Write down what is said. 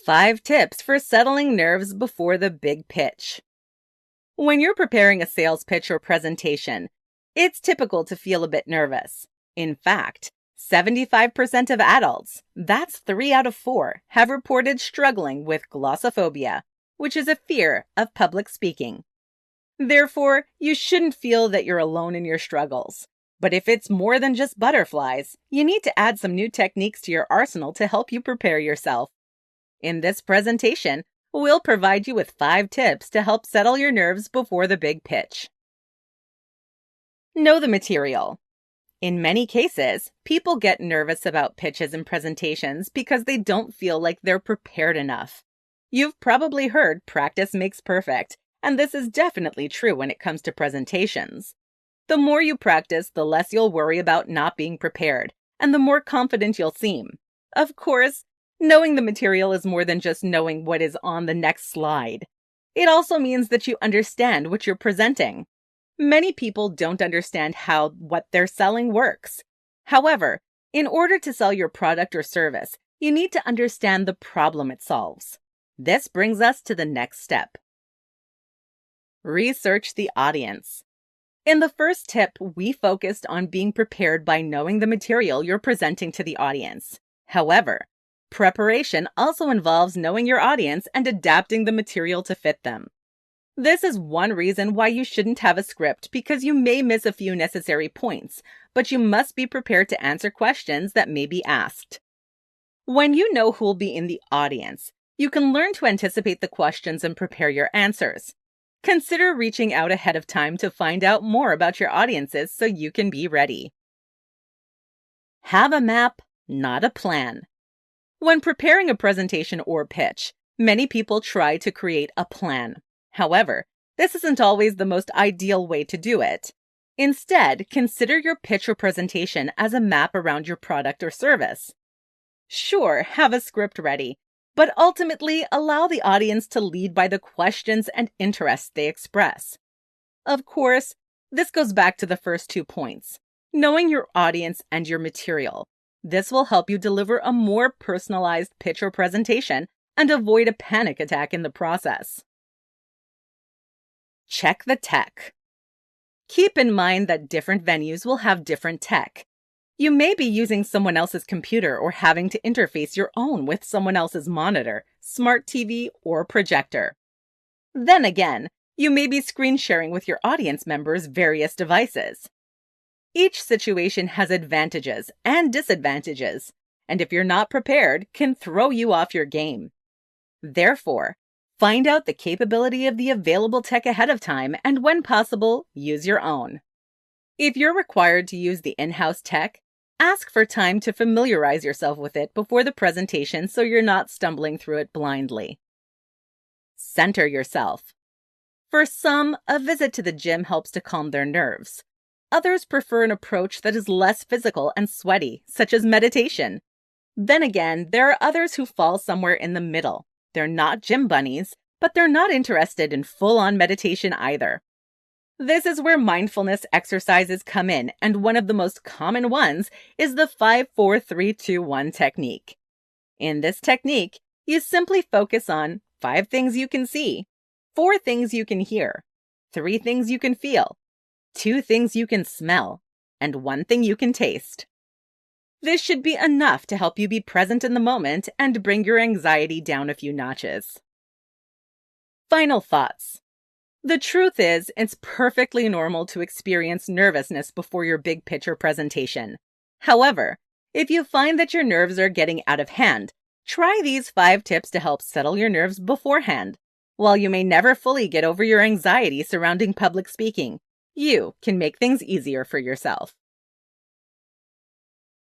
5 tips for settling nerves before the big pitch. When you're preparing a sales pitch or presentation, it's typical to feel a bit nervous. In fact, 75% of adults, that's 3 out of 4, have reported struggling with glossophobia, which is a fear of public speaking. Therefore, you shouldn't feel that you're alone in your struggles. But if it's more than just butterflies, you need to add some new techniques to your arsenal to help you prepare yourself. In this presentation, we'll provide you with 5 tips to help settle your nerves before the big pitch. Know the material. In many cases, people get nervous about pitches and presentations because they don't feel like they're prepared enough. You've probably heard practice makes perfect, and this is definitely true when it comes to presentations. The more you practice, the less you'll worry about not being prepared, and the more confident you'll seem. Of course, knowing the material is more than just knowing what is on the next slide. It also means that you understand what you're presenting. Many people don't understand how what they're selling works. However, in order to sell your product or service, you need to understand the problem it solves. This brings us to the next step. Research the audience. In the first tip, we focused on being prepared by knowing the material you're presenting to the audience. However, preparation also involves knowing your audience and adapting the material to fit them. This is one reason why you shouldn't have a script, because you may miss a few necessary points, but you must be prepared to answer questions that may be asked. When you know who'll be in the audience, you can learn to anticipate the questions and prepare your answers. Consider reaching out ahead of time to find out more about your audiences so you can be ready. Have a map, not a plan. When preparing a presentation or pitch, many people try to create a plan. However, this isn't always the most ideal way to do it. Instead, consider your pitch or presentation as a map around your product or service. Sure, have a script ready, but ultimately allow the audience to lead by the questions and interests they express. Of course, this goes back to the first 2 points, knowing your audience and your material. This will help you deliver a more personalized pitch or presentation and avoid a panic attack in the process. Check the tech. Keep in mind that different venues will have different tech. You may be using someone else's computer or having to interface your own with someone else's monitor, smart TV, or projector. Then again, you may be screen sharing with your audience members various devices. Each situation has advantages and disadvantages, and if you're not prepared, can throw you off your game. Therefore, find out the capability of the available tech ahead of time and, when possible, use your own. If you're required to use the in-house tech, ask for time to familiarize yourself with it before the presentation so you're not stumbling through it blindly. Center yourself. For some, a visit to the gym helps to calm their nerves. Others prefer an approach that is less physical and sweaty, such as meditation. Then again, there are others who fall somewhere in the middle. They're not gym bunnies, but they're not interested in full-on meditation either. This is where mindfulness exercises come in, and one of the most common ones is the 5-4-3-2-1 technique. In this technique, you simply focus on 5 things you can see, 4 things you can hear, 3 things you can feel, 2 things you can smell, and 1 thing you can taste. This should be enough to help you be present in the moment and bring your anxiety down a few notches. Final thoughts. The truth is, it's perfectly normal to experience nervousness before your big pitch or presentation. However, if you find that your nerves are getting out of hand, try these 5 tips to help settle your nerves beforehand. While you may never fully get over your anxiety surrounding public speaking, you can make things easier for yourself.